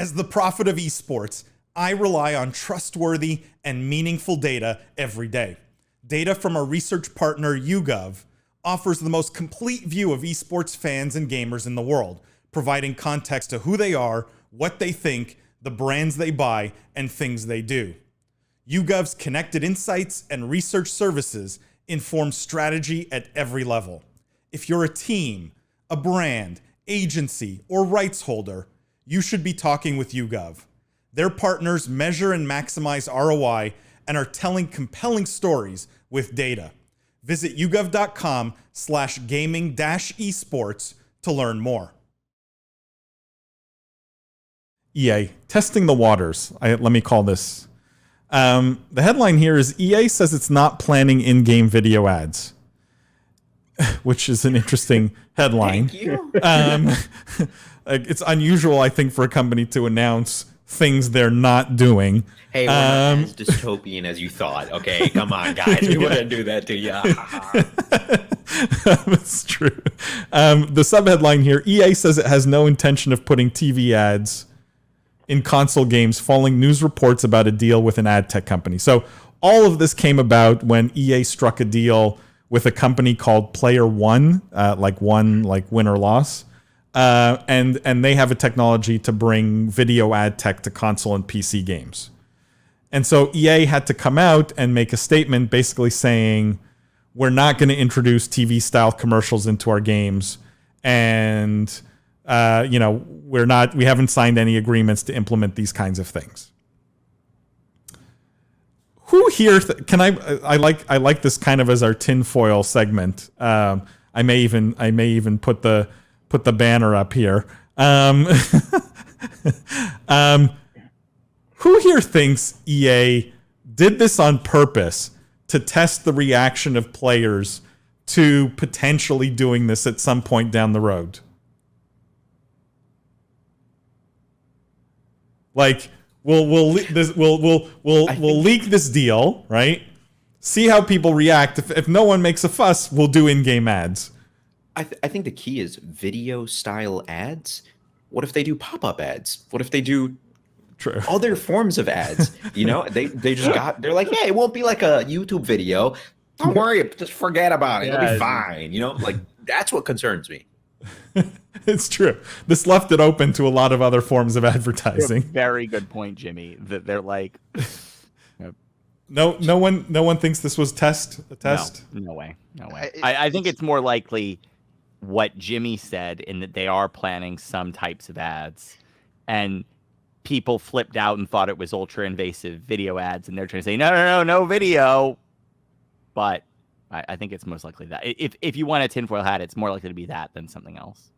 As the prophet of esports, I rely on trustworthy and meaningful data every day. Data from our research partner YouGov offers the most complete view of esports fans and gamers in the world, providing context to who they are, what they think, the brands they buy, and things they do. YouGov's connected insights and research services inform strategy at every level. If you're a team, a brand, agency, or rights holder, you should be talking with YouGov. Their partners measure and maximize ROI and are telling compelling stories with data. Visit yougov.com/gaming-esports to learn more. EA, testing the waters. Let me call this. The headline here is EA says it's not planning in-game video ads, which is an interesting headline. Thank you. It's unusual, I think, for a company to announce things they're not doing. Hey, we're not as dystopian as you thought. Okay, come on, guys. We wouldn't do that to you. That's true. The subheadline here, EA says it has no intention of putting TV ads in console games following news reports about a deal with an ad tech company. So all of this came about when EA struck a deal with a company called Player One, like win or loss. And they have a technology to bring video ad tech to console and PC games. And so EA had to come out and make a statement basically saying, we're not going to introduce TV style commercials into our games. And, we haven't signed any agreements to implement these kinds of things. Who here, I like this kind of as our tinfoil segment. I may even put the banner up here. Who here thinks EA did this on purpose to test the reaction of players to potentially doing this at some point down the road? Like, we'll leak this deal, right? See how people react. If no one makes a fuss, we'll do in-game ads. I think the key is video style ads. What if they do pop-up ads? What if they do other forms of ads? They're like, yeah, it won't be like a YouTube video. Don't worry, just forget about it. It'll be fine. That's what concerns me. It's true. This left it open to a lot of other forms of advertising. Very good point, Jimmy. That they're like, no one thinks this was a test. No way. I think it's more likely what Jimmy said, in that they are planning some types of ads, and people flipped out and thought it was ultra invasive video ads, and they're trying to say no video. But I think it's most likely that if you want a tinfoil hat, it's more likely to be that than something else.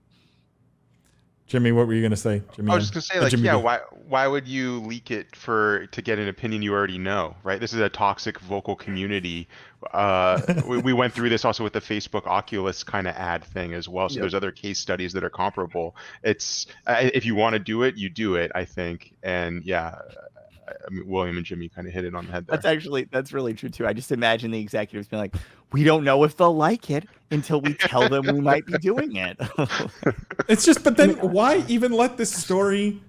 Jimmy, what were you going to say? Jimmy, I was just going to say, why would you leak it to get an opinion you already know, right? This is a toxic vocal community. We went through this also with the Facebook Oculus kind of ad thing as well. So there's other case studies that are comparable. It's if you want to do it, you do it, I think. And I mean, William and Jimmy kind of hit it on the head there. That's really true too. I just imagine the executives being like, we don't know if they'll like it until we tell them we might be doing it. It's just, but then why even let this story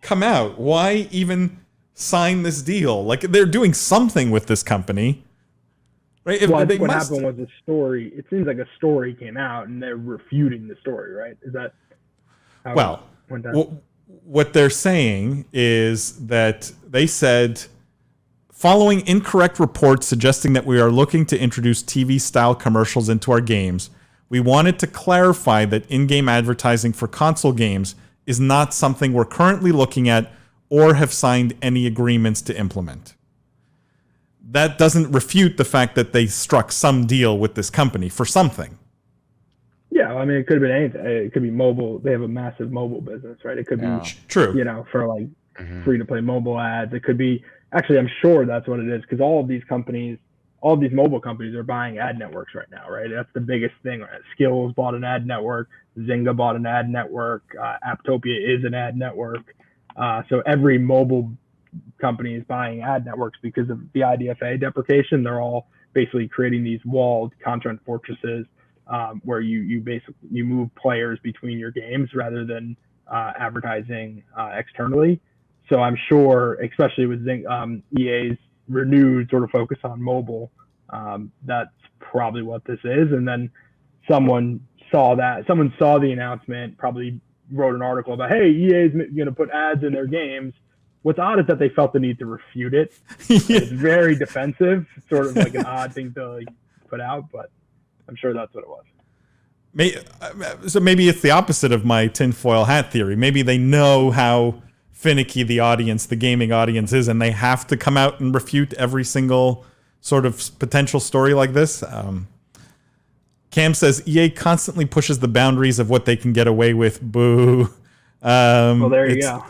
come out? Why even sign this deal? Like, they're doing something with this company, right? What happened was a story. It seems like a story came out and they're refuting the story, right? Is that how it went down? What they're saying is that they said, following incorrect reports suggesting that we are looking to introduce TV-style commercials into our games, we wanted to clarify that in-game advertising for console games is not something we're currently looking at or have signed any agreements to implement. That doesn't refute the fact that they struck some deal with this company for something. Yeah, I mean, it could have been anything. It could be mobile. They have a massive mobile business, right? It could be true. For like free-to-play mobile ads. It could be, actually, I'm sure that's what it is, because all of these mobile companies are buying ad networks right now, right? That's the biggest thing, right? Skills bought an ad network. Zynga bought an ad network. Apptopia is an ad network. So every mobile company is buying ad networks because of the IDFA deprecation. They're all basically creating these walled content fortresses where you move players between your games rather than advertising externally. So I'm sure, especially with EA's renewed sort of focus on mobile, that's probably what this is. And then someone saw the announcement, probably wrote an article about, hey, EA is going to put ads in their games. What's odd is that they felt the need to refute it. It's very defensive, sort of like an odd thing to like put out, but I'm sure that's what it was. So maybe it's the opposite of my tinfoil hat theory. Maybe they know how finicky the gaming audience is, and they have to come out and refute every single sort of potential story like this. Cam says EA constantly pushes the boundaries of what they can get away with. Boo. Well, there you go.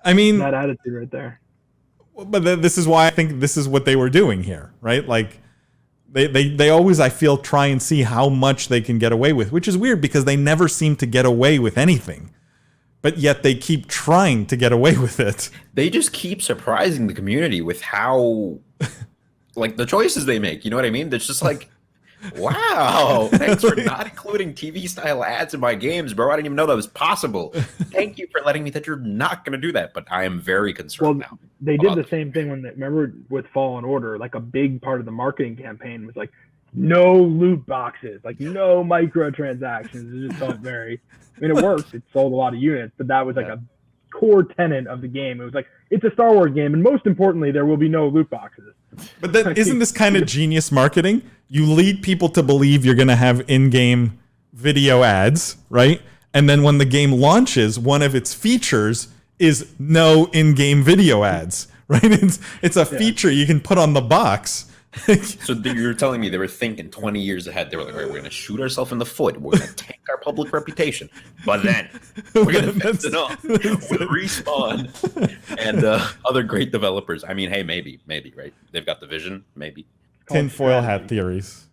I mean, that attitude right there. But this is why I think this is what they were doing here, right? Like they always, I feel, try and see how much they can get away with, which is weird because they never seem to get away with anything. But yet they keep trying to get away with it. They just keep surprising the community with how, like, the choices they make. You know what I mean? It's just like, wow, thanks for not including TV-style ads in my games, bro. I didn't even know that was possible. Thank you for letting me that you're not going to do that, but I am very concerned now. They did the same thing remember with Fallen Order, like a big part of the marketing campaign was like, no loot boxes, like no microtransactions. It just felt very, I mean, it worked. It sold a lot of units, but that was like a core tenet of the game. It was like, it's a Star Wars game, and most importantly, there will be no loot boxes. But then isn't this kind of genius marketing? You lead people to believe you're going to have in-game video ads, right? And then when the game launches, one of its features is no in-game video ads, right? It's a feature you can put on the box. So you're telling me they were thinking 20 years ahead. They were like, all right, we're going to shoot ourselves in the foot. We're going to tank our public reputation. But then we're going to fence it up with Respawn and other great developers. I mean, hey, maybe, right? They've got the vision, maybe. Tinfoil hat theories.